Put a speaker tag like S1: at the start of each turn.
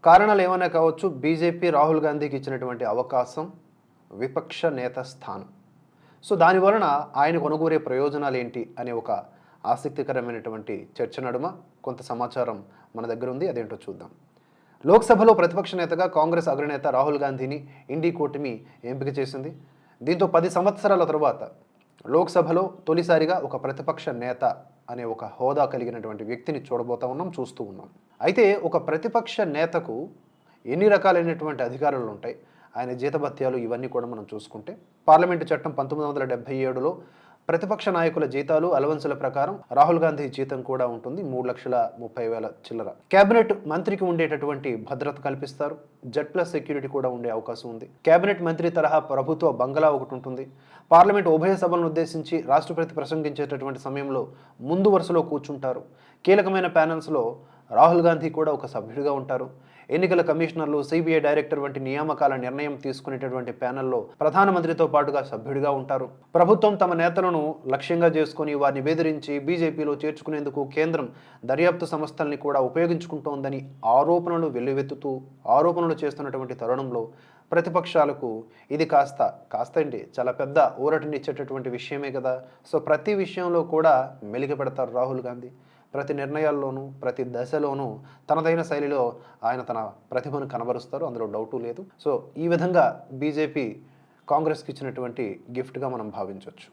S1: కారణాలు ఏమైనా కావచ్చు. బీజేపీ రాహుల్ గాంధీకి ఇచ్చినటువంటి అవకాశం, విపక్ష నేత స్థానం. సో దానివలన ఆయన కొనుగోరే ప్రయోజనాలేంటి అనే ఒక ఆసక్తికరమైనటువంటి చర్చ నడుమ కొంత సమాచారం మన దగ్గర ఉంది. అదేంటో చూద్దాం. లోక్సభలో ప్రతిపక్ష నేతగా కాంగ్రెస్ అగ్రనేత రాహుల్ గాంధీని ఇండీ కూటమి ఎంపిక చేసింది. దీంతో 10 సంవత్సరాల తరువాత లోక్సభలో తొలిసారిగా ఒక ప్రతిపక్ష నేత అనే ఒక హోదా కలిగినటువంటి వ్యక్తిని చూడబోతా ఉన్నాం, చూస్తూ ఉన్నాం. అయితే ఒక ప్రతిపక్ష నేతకు ఎన్ని రకాలైనటువంటి అధికారాలు ఉంటాయి, ఆయన జీతభత్యాలు ఇవన్నీ కూడా మనం చూసుకుంటే, పార్లమెంటు చట్టం 1977లో ప్రతిపక్ష నాయకుల జీతాలు అలవన్సుల ప్రకారం రాహుల్ గాంధీ జీతం కూడా ఉంటుంది 3,30,000 చిల్లర. కేబినెట్ మంత్రికి ఉండేటటువంటి భద్రత కల్పిస్తారు. Z+ సెక్యూరిటీ కూడా ఉండే అవకాశం ఉంది. కేబినెట్ మంత్రి తరహా ప్రభుత్వ బంగళా ఒకటి ఉంటుంది. పార్లమెంట్ ఉభయ సభలను ఉద్దేశించి రాష్ట్రపతి ప్రసంగించేటటువంటి సమయంలో ముందు వరుసలో కూర్చుంటారు. కీలకమైన ప్యానెల్స్లో రాహుల్ గాంధీ కూడా ఒక సభ్యుడిగా ఉంటారు. ఎన్నికల కమిషనర్లు, సిబిఐ డైరెక్టర్ వంటి నియామకాల నిర్ణయం తీసుకునేటటువంటి ప్యానెల్లో ప్రధానమంత్రితో పాటుగా సభ్యుడిగా ఉంటారు. ప్రభుత్వం తమ నేతలను లక్ష్యంగా చేసుకుని వారిని బెదిరించి బీజేపీలో చేర్చుకునేందుకు కేంద్రం దర్యాప్తు సంస్థల్ని కూడా ఉపయోగించుకుంటోందని ఆరోపణలు వెల్లువెత్తుతూ ఆరోపణలు చేస్తున్నటువంటి తరుణంలో ప్రతిపక్షాలకు ఇది కాస్త ఏంటి చాలా పెద్ద ఊరటనిచ్చేటటువంటి విషయమే కదా. సో ప్రతి విషయంలో కూడా మెలిగపెడతారు రాహుల్ గాంధీ. ప్రతి నిర్ణయాల్లోనూ, ప్రతి దశలోనూ తనదైన శైలిలో ఆయన తన ప్రతిభను కనబరుస్తారు, అందులో డౌటు లేదు. సో ఈ విధంగా బీజేపీ కాంగ్రెస్కి ఇచ్చినటువంటి గిఫ్ట్గా మనం భావించవచ్చు.